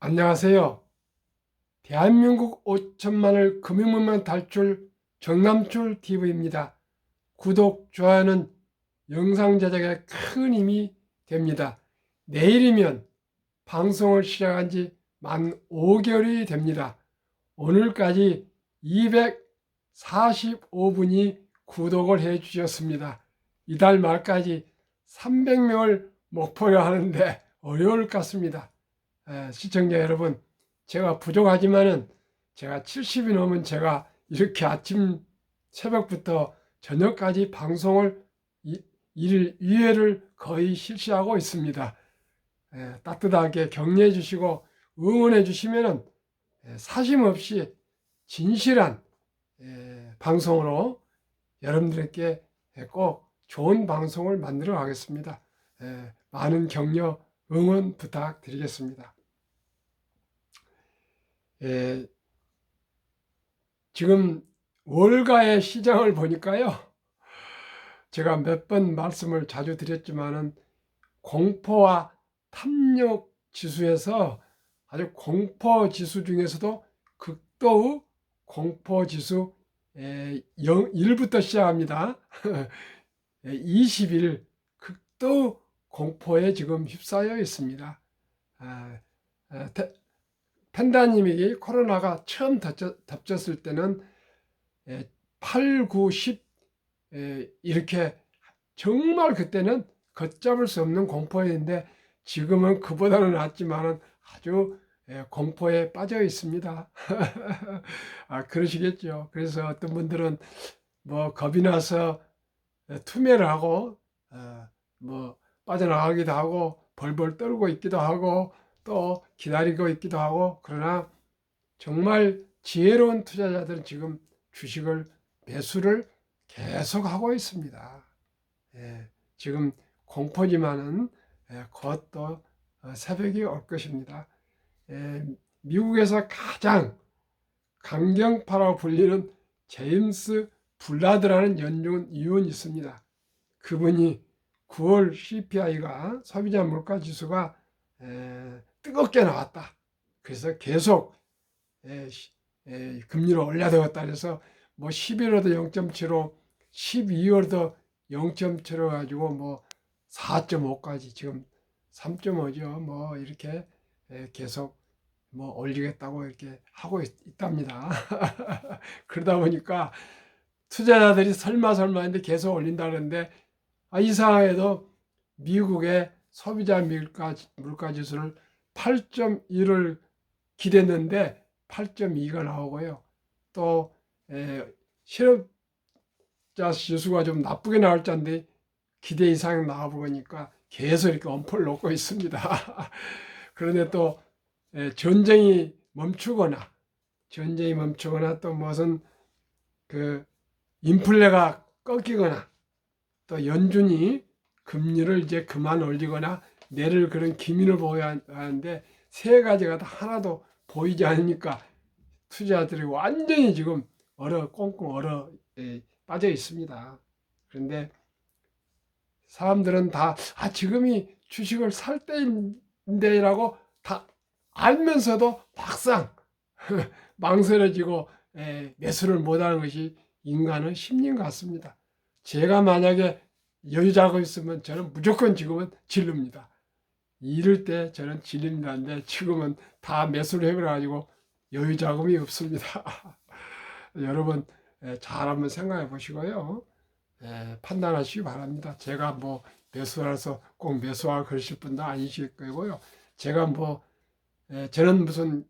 안녕하세요. 대한민국 5천만을 금융문명 탈출 정남출 TV입니다. 구독, 좋아요는 영상 제작에 큰 힘이 됩니다. 내일이면 방송을 시작한 지 만 5개월이 됩니다. 오늘까지 245분이 구독을 해 주셨습니다. 이달 말까지 300명을 목표로 하는데 어려울 것 같습니다. 시청자 여러분, 제가 부족하지만은 제가 70이 넘은 제가 이렇게 아침 새벽부터 저녁까지 방송을 일 2회를 거의 실시하고 있습니다. 따뜻하게 격려해 주시고 응원해 주시면은 사심 없이 진실한 방송으로 여러분들께 꼭 좋은 방송을 만들어 가겠습니다. 많은 격려, 응원 부탁드리겠습니다. 지금 월가의 시장을 보니까요. 제가 몇 번 말씀을 자주 드렸지만은 공포와 탐욕 지수에서 아주 공포 지수 중에서도 극도의 공포 지수 1부터 시작합니다. 20일 극도 공포에 지금 휩싸여 있습니다. 팬다님이 코로나가 처음 덮쳤을 때는 8, 9, 10 이렇게 정말 그때는 걷잡을 수 없는 공포였는데 지금은 그보다는 낫지만은 아주 공포에 빠져 있습니다. 그러시겠죠. 그래서 어떤 분들은 뭐 겁이 나서 투매를 하고 뭐 빠져나가기도 하고 벌벌 떨고 있기도 하고 또 기다리고 있기도 하고, 그러나 정말 지혜로운 투자자들은 지금 주식을 매수를 계속 하고 있습니다. 지금 공포지만은 곧 또 새벽이 올 것입니다. 미국에서 가장 강경파라고 불리는 제임스 블라드라는 연준 위원이 있습니다. 그분이 9월 CPI가 소비자 물가 지수가 뜨겁게 나왔다. 그래서 계속 금리를 올려야 되겠다. 그래서 뭐 11월도 0.75, 12월도 0.75 가지고 뭐 4.5까지 지금 3.5죠. 뭐 이렇게 계속 뭐 올리겠다고 이렇게 하고 있답니다. 그러다 보니까 투자자들이 설마 했는데 계속 올린다 그러는데 이 상황에도 미국의 소비자 물가 지수를 8.1을 기대했는데 8.2가 나오고요. 또 실업자 지수가 좀 나쁘게 나올 자인데 기대 이상 나와보니까 계속 이렇게 엄포를 놓고 있습니다. 그런데 또 전쟁이 멈추거나 또 무슨 그 인플레가 꺾이거나 또 연준이 금리를 이제 그만 올리거나 내릴 그런 기미를 보여야 하는데 세 가지가 다 하나도 보이지 않으니까 투자자들이 완전히 지금 꽁꽁 빠져 있습니다. 그런데 사람들은 다 지금이 주식을 살 때인데라고 다 알면서도 막상 망설여지고 매수를 못하는 것이 인간의 심리인 것 같습니다. 제가 만약에 여유자금 있으면 저는 무조건 지금은 질릅니다. 이럴 때 저는 질립니다. 근데 지금은 다 매수를 해버려가지고 여유자금이 없습니다. 여러분 잘 한번 생각해 보시고요. 판단하시기 바랍니다. 제가 뭐 매수라서 꼭 매수하고 그러실 분도 아니실 거고요. 제가 뭐 저는 무슨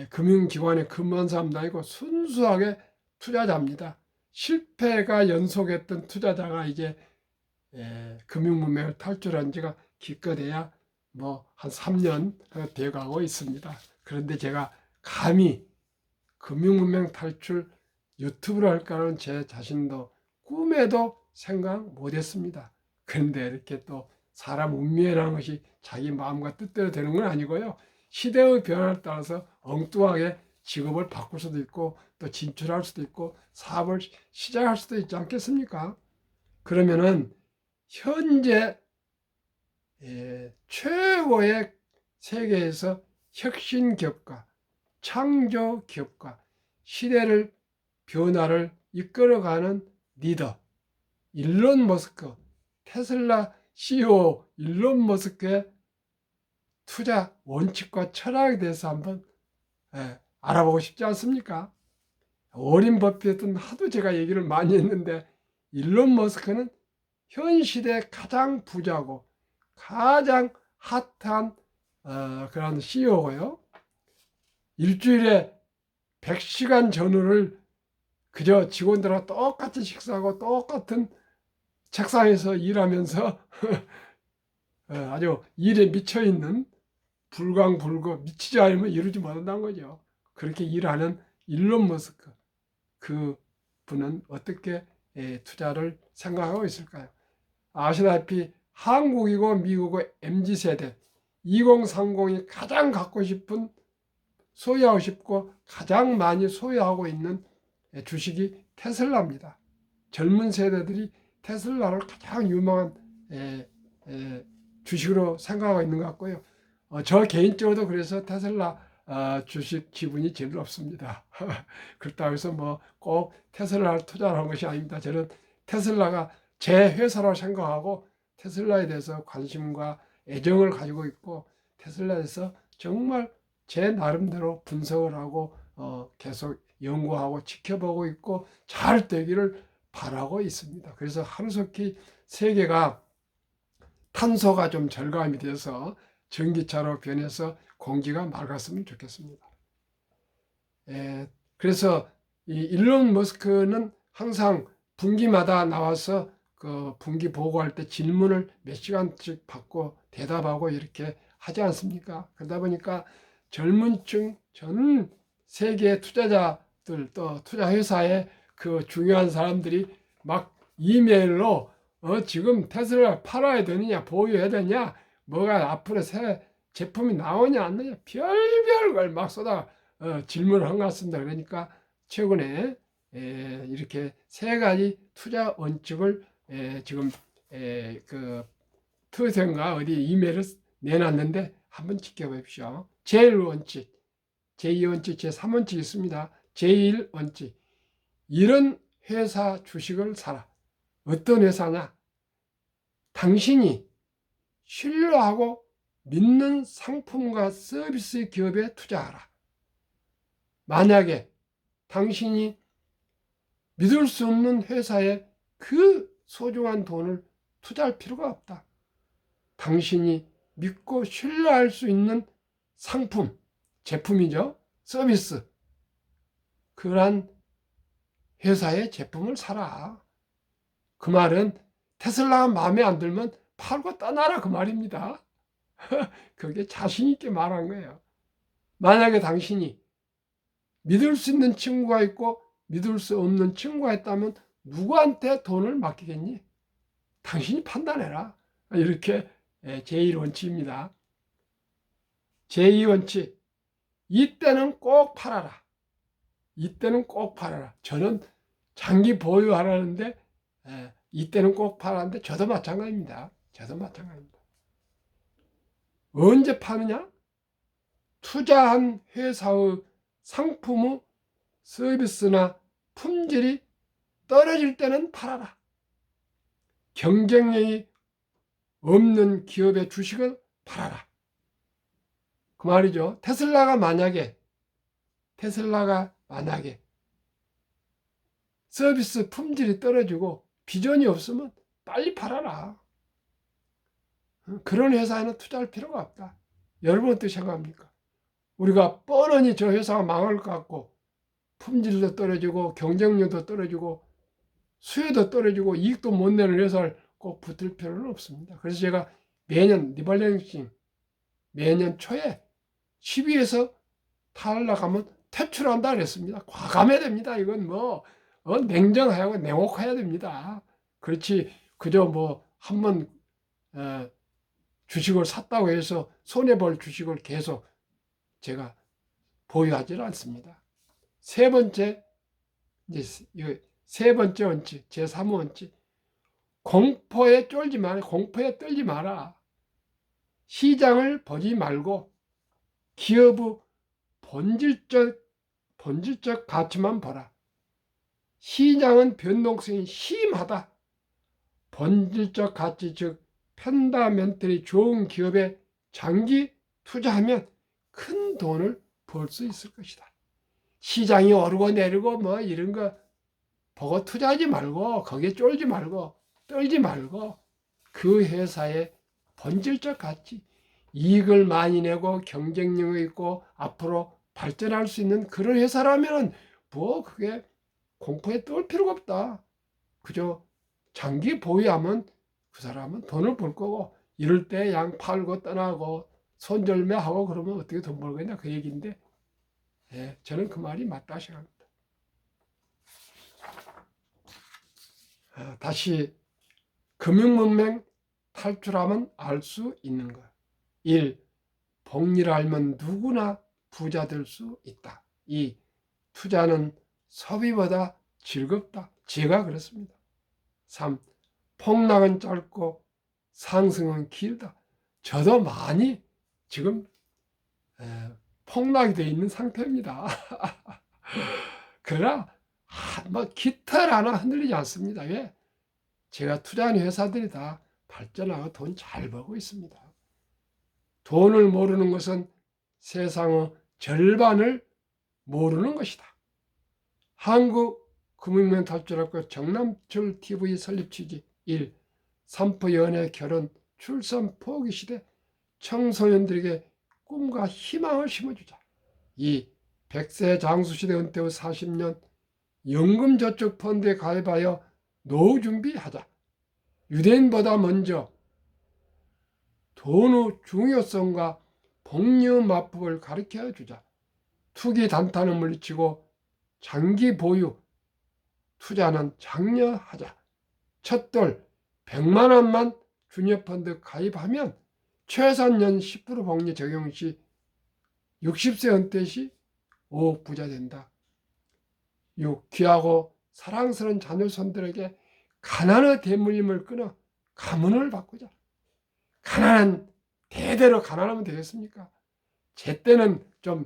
금융기관에 근무한 사람도 아니고 순수하게 투자자입니다. 실패가 연속했던 투자자가 이제 금융문명을 탈출한 지가 기껏해야 뭐 한 3년 돼가고 있습니다. 그런데 제가 감히 금융문명 탈출 유튜브를 할까는 제 자신도 꿈에도 생각 못했습니다. 그런데 이렇게 또 사람 운명이라는 것이 자기 마음과 뜻대로 되는 건 아니고요. 시대의 변화에 따라서 엉뚱하게 직업을 바꿀 수도 있고 또 진출할 수도 있고 사업을 시작할 수도 있지 않겠습니까? 그러면은 현재 최고의 세계에서 혁신 기업가, 창조 기업가, 시대를 변화를 이끌어가는 리더, 일론 머스크, 테슬라 CEO 일론 머스크의 투자 원칙과 철학에 대해서 한번 알아보고 싶지 않습니까? 워린 버핏은 하도 제가 얘기를 많이 했는데 일론 머스크는 현 시대 가장 부자고 가장 핫한 그런 CEO고요. 일주일에 100시간 전후를 그저 직원들하고 똑같이 식사하고 똑같은 책상에서 일하면서 아주 일에 미쳐있는 불광불급 미치지 않으면 이루지 못한다는 거죠. 그렇게 일하는 일론 머스크, 그 분은 어떻게 투자를 생각하고 있을까요? 아시다시피 한국이고 미국의 MZ세대 2030이 가장 갖고 싶은, 소유하고 싶고 가장 많이 소유하고 있는 주식이 테슬라입니다. 젊은 세대들이 테슬라를 가장 유망한 주식으로 생각하고 있는 것 같고요. 저 개인적으로도 그래서 테슬라 주식 기분이 제일 없습니다. 그렇다고 해서 뭐 꼭 테슬라를 투자하는 것이 아닙니다. 저는 테슬라가 제 회사라고 생각하고 테슬라에 대해서 관심과 애정을 가지고 있고 테슬라에서 정말 제 나름대로 분석을 하고 계속 연구하고 지켜보고 있고 잘 되기를 바라고 있습니다. 그래서 하루속히 세계가 탄소가 좀 절감이 돼서 전기차로 변해서 공기가 맑았으면 좋겠습니다. 그래서 이 일론 머스크는 항상 분기마다 나와서 그 분기 보고할 때 질문을 몇 시간씩 받고 대답하고 이렇게 하지 않습니까? 그러다 보니까 젊은 층, 전 세계 투자자들 또 투자회사의 그 중요한 사람들이 막 이메일로 지금 테슬라 팔아야 되느냐, 보유해야 되냐, 뭐가 앞으로 새 제품이 나오냐 안 나오냐 별별 걸 막 쏟아 질문을 한 것 같습니다. 그러니까 최근에 이렇게 세 가지 투자 원칙을 지금 그 트위터인가 어디 이메일을 내놨는데 한번 지켜보십시오. 제1원칙, 제2원칙, 제3원칙이 있습니다. 제1원칙, 이런 회사 주식을 사라. 어떤 회사냐? 당신이 신뢰하고 믿는 상품과 서비스 기업에 투자하라. 만약에 당신이 믿을 수 없는 회사에 그 소중한 돈을 투자할 필요가 없다. 당신이 믿고 신뢰할 수 있는 상품, 제품이죠. 서비스. 그러한 회사의 제품을 사라. 그 말은 테슬라가 마음에 안 들면 팔고 떠나라 그 말입니다. 그게 자신 있게 말한 거예요. 만약에 당신이 믿을 수 있는 친구가 있고 믿을 수 없는 친구가 있다면 누구한테 돈을 맡기겠니? 당신이 판단해라. 이렇게 제1원칙입니다. 제2원칙, 이때는 꼭 팔아라. 이때는 꼭 팔아라. 저는 장기 보유하라는데 이때는 꼭 팔았는데 저도 마찬가지입니다. 저도 마찬가지입니다. 언제 파느냐? 투자한 회사의 상품의 서비스나 품질이 떨어질 때는 팔아라. 경쟁력이 없는 기업의 주식은 팔아라. 그 말이죠. 테슬라가 만약에 서비스 품질이 떨어지고 비전이 없으면 빨리 팔아라. 그런 회사에는 투자할 필요가 없다. 여러분 어떻게 생각합니까? 우리가 뻔히 저 회사가 망할 것 같고 품질도 떨어지고 경쟁력도 떨어지고 수요도 떨어지고 이익도 못 내는 회사를 꼭 붙을 필요는 없습니다. 그래서 제가 매년 리밸런싱 매년 초에 10위에서 탈락하면 퇴출한다 그랬습니다. 과감해야 됩니다. 이건 뭐 냉정하고 냉혹해야 됩니다. 그렇지 그저 뭐 한번 주식을 샀다고 해서 손해볼 주식을 계속 제가 보유하지 않습니다. 세 번째 원칙, 제3원칙, 공포에 쫄지 마라. 공포에 떨지 마라. 시장을 보지 말고 기업의 본질적 가치만 보라. 시장은 변동성이 심하다. 본질적 가치, 즉 펀다멘털이 좋은 기업에 장기 투자하면 큰 돈을 벌 수 있을 것이다. 시장이 오르고 내리고 뭐 이런 거 보고 투자하지 말고, 거기에 쫄지 말고 떨지 말고, 그 회사의 본질적 가치, 이익을 많이 내고 경쟁력이 있고 앞으로 발전할 수 있는 그런 회사라면 뭐 그게 공포에 떨 필요가 없다. 그저 장기 보유하면 그 사람은 돈을 벌 거고, 이럴 때 양 팔고 떠나고 손절매하고 그러면 어떻게 돈 벌겠냐, 그 얘기인데, 예, 저는 그 말이 맞다 생각합니다. 다시 금융문맹 탈출하면 알 수 있는 것. 1. 복리를 알면 누구나 부자 될 수 있다. 2. 투자는 소비보다 즐겁다. 제가 그렇습니다. 3. 폭락은 짧고 상승은 길다. 저도 많이 지금 폭락이 되어 있는 상태입니다. 그러나 뭐 깃털 하나 흔들리지 않습니다. 왜? 제가 투자하는 회사들이 다 발전하고 돈 잘 벌고 있습니다. 돈을 모르는 것은 세상의 절반을 모르는 것이다. 한국금융면 탈출학교 정남철 TV 설립 취지 1. 산포 연애 결혼 출산 포기 시대 청소년들에게 꿈과 희망을 심어주자. 2. 100세 장수시대 은퇴 후 40년 연금저축펀드에 가입하여 노후 준비하자. 유대인보다 먼저 돈의 중요성과 복리의 마법을 가르쳐 주자. 투기 단타는 물리치고 장기 보유, 투자는 장려하자. 첫돌 100만 원만 주니어펀드 가입하면 최소년 10% 복리 적용 시 60세 은퇴 시 5억 부자 된다. 6. 귀하고 사랑스러운 자녀 손들에게 가난의 대물림을 끊어 가문을 바꾸자. 가난한 대대로 가난하면 되겠습니까? 제 때는 좀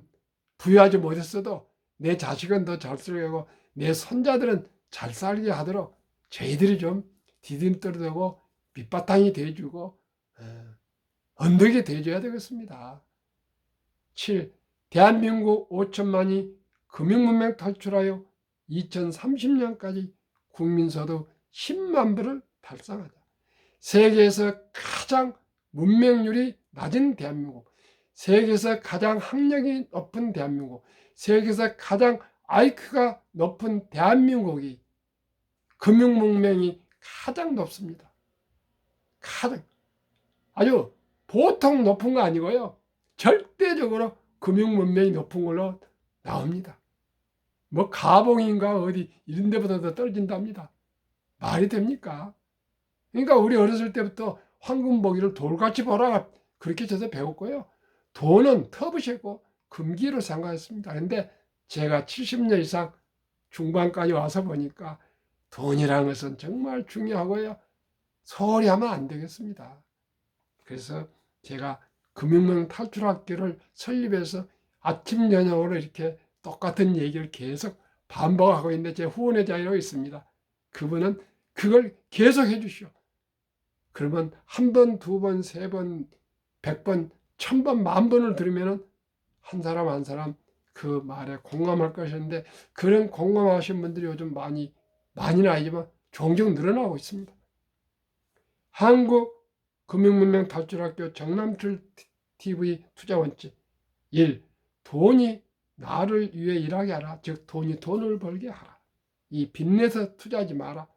부유하지 못했어도 내 자식은 더 잘 살게 내 손자들은 잘 살게 하도록 저희들이 좀 디딤돌되고 밑바탕이 돼주고 언덕이 돼줘야 되겠습니다. 7. 대한민국 5천만이 금융문맹 탈출하여 2030년까지 국민소득 10만 불을 달성하자. 세계에서 가장 문맹률이 낮은 대한민국, 세계에서 가장 학력이 높은 대한민국, 세계에서 가장 IQ가 높은 대한민국이 금융문맹이 가장 높습니다. 가장 아주 보통 높은 거 아니고요. 절대적으로 금융문맹이 높은 걸로 나옵니다. 뭐 가봉인가 어디 이런 데보다 더 떨어진답니다. 말이 됩니까? 그러니까 우리 어렸을 때부터 황금보기를 돌같이 보라 그렇게 저도 배웠고요. 돈은 터부시고 금기로 생각했습니다. 그런데 제가 70년 이상 중반까지 와서 보니까 돈이라는 것은 정말 중요하고요. 소홀히 하면 안 되겠습니다. 그래서 제가 금융문 탈출학교를 설립해서 아침 저녁으로 이렇게 똑같은 얘기를 계속 반복하고 있는데 제 후원회장이라고 있습니다. 그분은 그걸 계속 해주시오. 그러면 한 번, 두 번, 세 번, 100번, 1000번, 10,000번을 들으면 한 사람 한 사람 그 말에 공감할 것인데 그런 공감하신 분들이 요즘 많이는 아니지만 종종 늘어나고 있습니다. 한국금융문맹 탈출학교 정남철 TV 투자 원칙 1. 돈이 나를 위해 일하게 하라. 즉 돈이 돈을 벌게 하라. 2. 빚내서 투자하지 마라.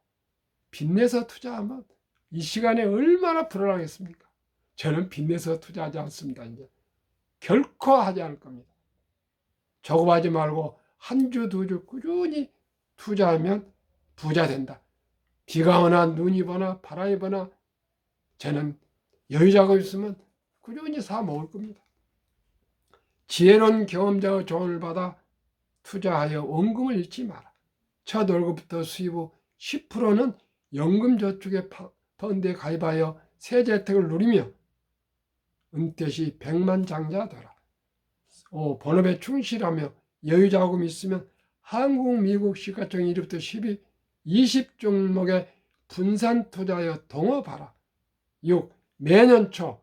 빚내서 투자하면 이 시간에 얼마나 불안하겠습니까? 저는 빚내서 투자하지 않습니다. 이제 결코 하지 않을 겁니다. 조급하지 말고 한 주, 두 주 꾸준히 투자하면 부자 된다. 비가 오나 눈이 보나 바람이 보나 저는 여유자가 있으면 꾸준히 사 먹을 겁니다. 지혜로운 경험자의 조언을 받아 투자하여 원금을 잃지 마라. 첫 월급부터 수입 후 10%는 연금저축의 펀드에 가입하여 세제 혜택을 누리며 은퇴 시 100만 장자 되라. 본업에 충실하며 여유자금이 있으면 한국, 미국 시가총액 1위부터 10위 20종목에 분산 투자하여 동업하라. 6. 매년 초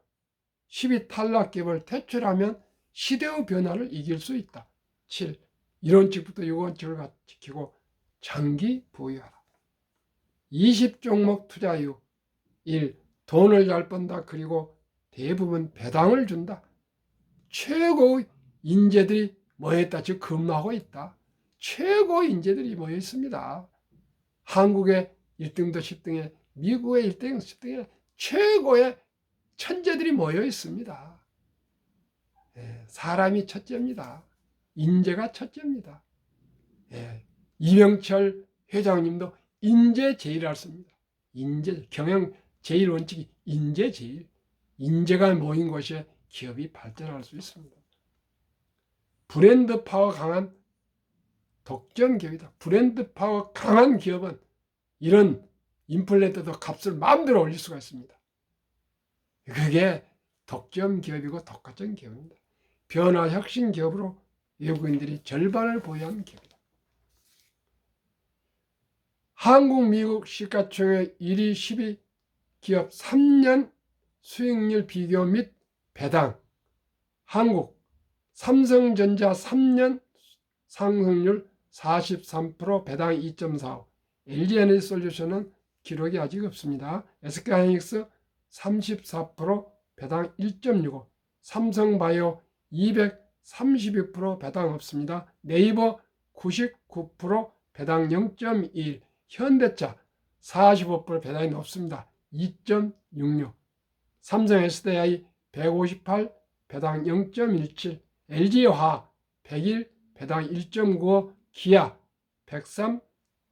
10위 탈락 기업을 퇴출하면 시대의 변화를 이길 수 있다. 7. 1원칙부터 6원칙을 지키고 장기 보유하라. 20종목 투자 이후 1. 돈을 잘 번다. 그리고 대부분 배당을 준다. 최고의 인재들이 모여있다. 즉 근무하고 있다. 최고의 인재들이 모여 있습니다. 한국의 1등도 10등에 미국의 1등, 10등에 최고의 천재들이 모여 있습니다. 사람이 첫째입니다. 인재가 첫째입니다. 이명철 회장님도 인재 제일을 씁니다. 인재, 경영 제일 원칙이 인재 제일. 인재가 모인 곳에 기업이 발전할 수 있습니다. 브랜드 파워 강한 독점 기업이다. 브랜드 파워 강한 기업은 이런 인플레 때도 값을 마음대로 올릴 수가 있습니다. 그게 독점 기업이고 독과점 기업입니다. 변화 혁신 기업으로 외국인들이 절반을 보유한 기업이다. 한국, 미국 시가총액 1위, 10위 기업 3년 수익률 비교 및 배당. 한국 삼성전자 3년 상승률 43%, 배당 2.45. LG에너지솔루션은 기록이 아직 없습니다. SK하이닉스 34%, 배당 1.65. 삼성바이오 232%, 배당 없습니다. 네이버 99%, 배당 0.21. 현대차 45%, 배당이 높습니다. 2.66. 삼성 SDI 158, 배당 0.17. LG화학 101, 배당 1.95. 기아 103,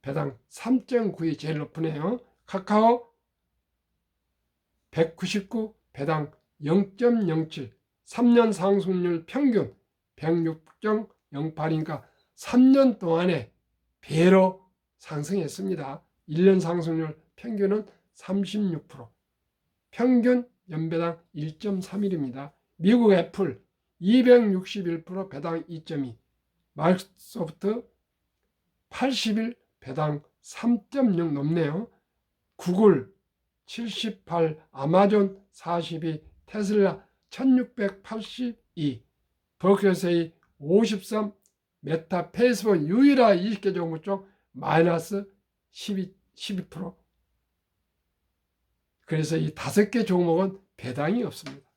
배당 3.92. 제일 높으네요. 카카오 199, 배당 0.07. 3년 상승률 평균 106.08이니까 3년 동안에 배로 상승했습니다. 1년 상승률 평균은 36%. 평균 연배당 1.31입니다. 미국 애플 261%, 배당 2.2. 마이크로소프트 81, 배당 3.0 높네요. 구글 78, 아마존 42, 테슬라 1682, 버클세이 53, 메타, 페이스북 유일한 20개 종목 중 마이너스 12%. 그래서 이 5개 종목은 배당이 없습니다.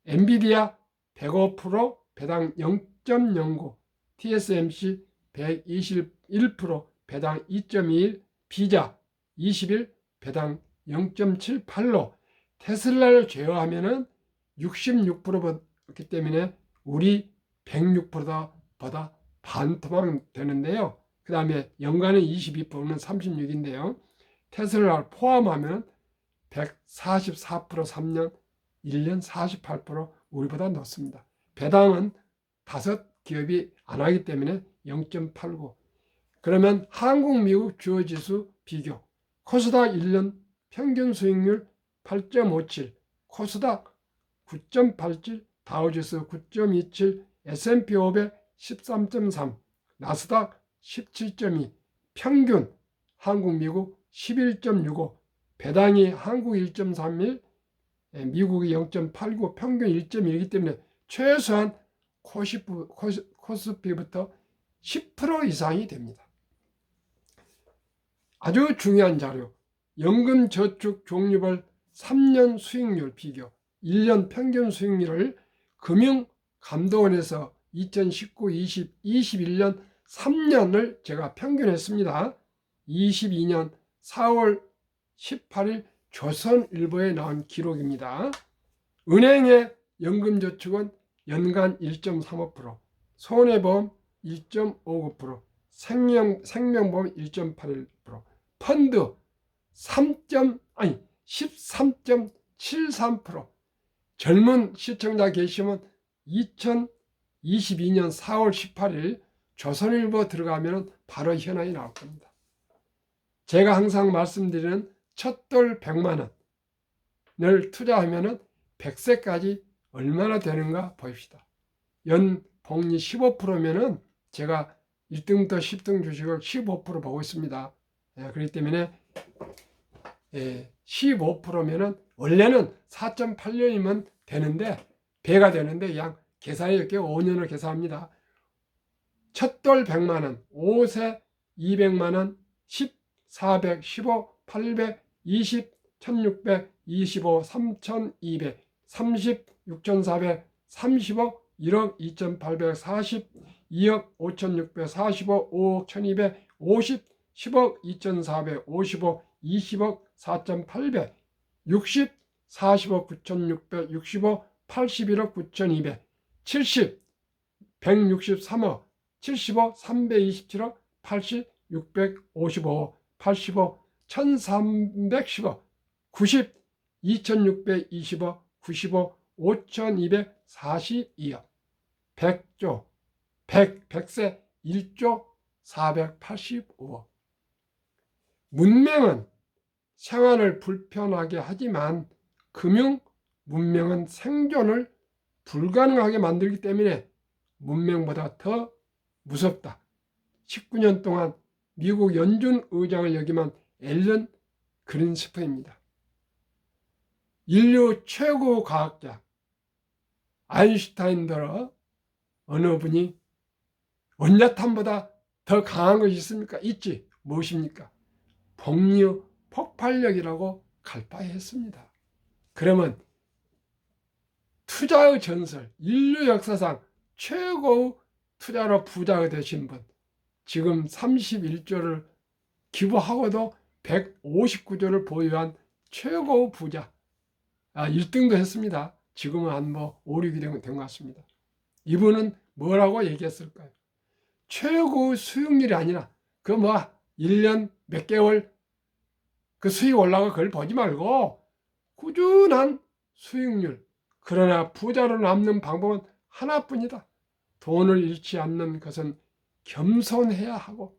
엔비디아 105%, 배당 0.09, TSMC 121%, 배당 2.21, 비자 21, 배당 0.78로 테슬라를 제외하면은 66%였기 때문에 우리 106%보다 반토막 되는데요. 그 다음에 연간은 22%는 36인데요. 테슬라를 포함하면 144% 3년, 1년 48% 우리보다 높습니다. 배당은 5기업이 안 하기 때문에 0.89. 그러면 한국, 미국 주요 지수 비교. 코스닥 1년 평균 수익률 8.57, 코스닥 9.87, 다우지수 9.27, S&P 500 13.3, 나스닥 17.2, 평균 한국, 미국 11.65, 배당이 한국 1.31, 미국이 0.89, 평균 1.1이기 때문에 최소한 코스피부터 10% 이상이 됩니다. 아주 중요한 자료, 연금저축 종류별 3년 수익률 비교, 1년 평균 수익률을 금융감독원에서 2019, 20, 21년 3년을 제가 평균했습니다. 22년 4월 18일 조선일보에 나온 기록입니다. 은행의 연금저축은 연간 1.35%, 손해보험 1.59%, 생명보험 1.81%, 펀드 13.73%. 젊은 시청자 계시면 2022년 4월 18일 조선일보 들어가면 바로 현황이 나올 겁니다. 제가 항상 말씀드리는 첫돌 100만 원을 투자하면 100세까지 얼마나 되는가 보입시다. 연 복리 15%면은 제가 1등부터 10등 주식을 15% 보고 있습니다. 그렇기 때문에 15%면은 원래는 4.8년이면 되는데 배가 되는데 양 계산이 이렇게 5년을 계산합니다. 첫돌 100만 원, 5세 200만 원, 10, 400, 15, 800, 20, 1600, 25, 3200, 30, 6400, 35, 1억 2840, 2억 5645, 5억 1200, 50, 10억 2400, 55, 20억 4800, 60, 40억 9600, 65, 81억 9200, 70, 163억, 75, 327억, 80, 655, 85, 1310억, 90, 2620억, 95, 5242억, 100조, 100세 1조 485억. 문명은 생활을 불편하게 하지만 금융 문명은 생존을 불가능하게 만들기 때문에 문명보다 더 무섭다. 19년 동안 미국 연준 의장을 역임한 앨런 그린스펀입니다. 인류 최고 과학자 아인슈타인더러 어느 분이 원자탄보다 더 강한 것이 있습니까? 있지. 무엇입니까? 복리의 폭발력이라고 갈바했습니다. 그러면 투자의 전설, 인류 역사상 최고의 투자로 부자가 되신 분, 지금 31조를 기부하고도 159조를 보유한 최고의 부자, 1등도 했습니다. 지금은 한 5, 6이 된 것 같습니다. 이분은 뭐라고 얘기했을까요? 최고의 수익률이 아니라 1년 몇 개월 그 수익 올라가 그걸 보지 말고 꾸준한 수익률, 그러나 부자로 남는 방법은 하나뿐이다. 돈을 잃지 않는 것은 겸손해야 하고,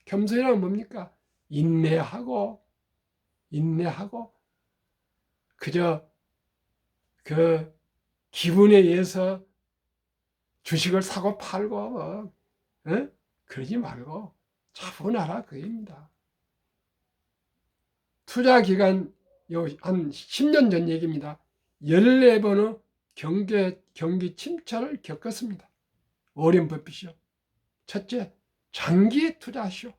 겸손이란 뭡니까? 인내하고 그저 그 기분에 의해서 주식을 사고 팔고 그러지 말고 차분하라 그입니다. 투자 기간 한 10년 전 얘기입니다. 14번의 경기 침체를 겪었습니다. 워렌 버핏이요. 첫째, 장기 투자하시오.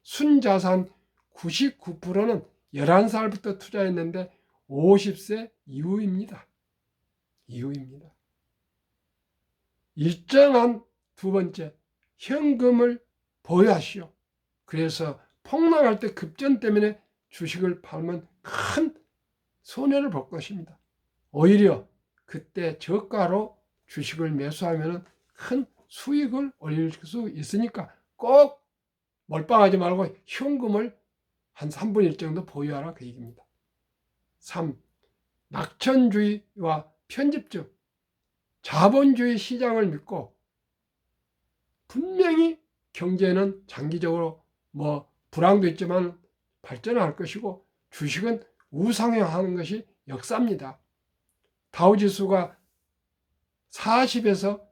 순자산 99%는 11살부터 투자했는데 50세 이후입니다. 일정한 두 번째, 현금을 보유하시오. 그래서 폭락할 때 급전 때문에 주식을 팔면 큰 손해를 볼 것입니다. 오히려 그때 저가로 주식을 매수하면 큰 수익을 올릴 수 있으니까 꼭 몰빵하지 말고 현금을 한 3분의 1 정도 보유하라 그 얘기입니다. 3. 낙천주의와 편집증, 자본주의 시장을 믿고 분명히 경제는 장기적으로 불황도 있지만 발전할 것이고 주식은 우상향하는 것이 역사입니다. 다우지수가 40에서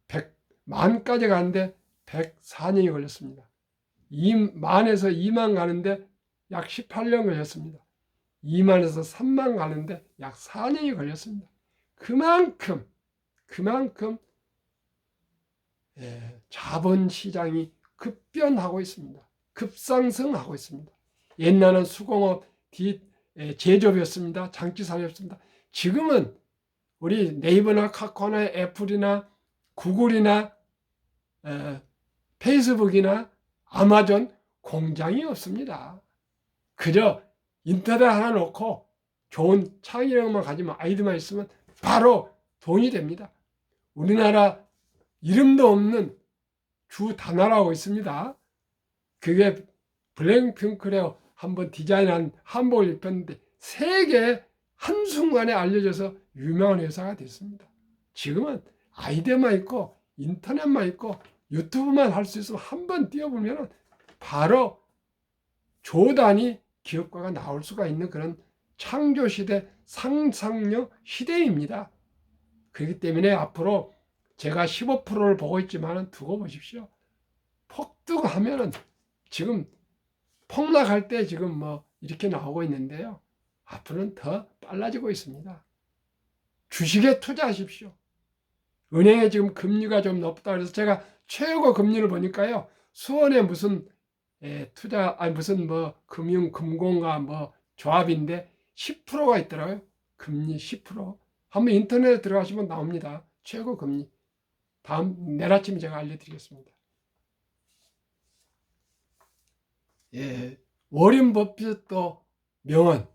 100만까지 가는데 104년이 걸렸습니다. 2만에서 2만 가는데 약 18년 걸렸습니다. 2만에서 3만 가는데 약 4년이 걸렸습니다. 그만큼 자본시장이 급변하고 있습니다. 급상승하고 있습니다. 옛날은 수공업, 제조업이었습니다. 장치산업이었습니다. 지금은 우리 네이버나 카카오나 애플이나 구글이나 페이스북이나 아마존 공장이 없습니다. 그저 인터넷 하나 놓고 좋은 창의력만 가지면 아이디어만 있으면 바로 돈이 됩니다. 우리나라 이름도 없는 주 단어라고 있습니다. 그게 블랙핑크라고 한번 디자인한 한복을 입혔는데 세계 한순간에 알려져서 유명한 회사가 됐습니다. 지금은 아이디어만 있고 인터넷만 있고 유튜브만 할 수 있으면 한번 띄워보면 바로 조단위 기업가가 나올 수가 있는 그런 창조시대, 상상력 시대입니다. 그렇기 때문에 앞으로 제가 15%를 보고 있지만 두고 보십시오. 폭등하면은 지금 폭락할 때 지금 뭐 이렇게 나오고 있는데요. 앞으로는 더 빨라지고 있습니다. 주식에 투자하십시오. 은행에 지금 금리가 좀 높다 그래서 제가 최고 금리를 보니까요. 수원에 무슨 투자 아니 무슨 뭐 금융 금공과 뭐 조합인데 10%가 있더라고요. 금리 10%. 한번 인터넷에 들어가시면 나옵니다. 최고 금리. 내일 아침에 제가 알려드리겠습니다. 예, 워렌 버핏도 명언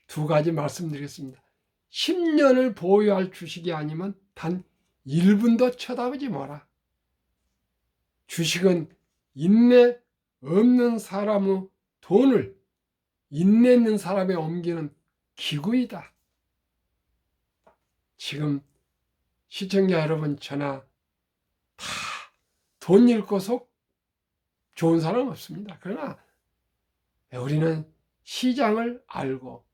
두 가지 말씀드리겠습니다. 10년을 보유할 주식이 아니면 단 1분도 쳐다보지 마라. 주식은 인내 없는 사람의 돈을 인내 있는 사람에 옮기는 기구이다. 지금 시청자 여러분 저나 다 돈 잃고 속 좋은 사람 없습니다. 그러나 우리는 시장을 알고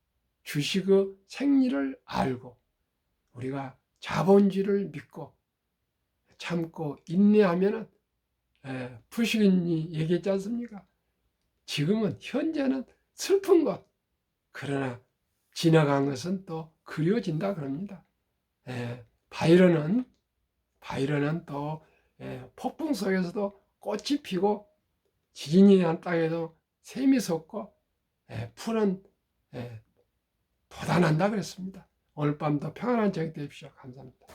주식의 생리를 알고 우리가 자본주의를 믿고 참고 인내하면은 푸시긴이 얘기했지 않습니까? 지금은 현재는 슬픈 것 그러나 지나간 것은 또 그리워진다 그럽니다. 바이런은 또 폭풍 속에서도 꽃이 피고 지진이 난 땅에도 샘이 솟고 풀은 돋아난다 그랬습니다. 오늘 밤도 평안한 저녁 되십시오. 감사합니다.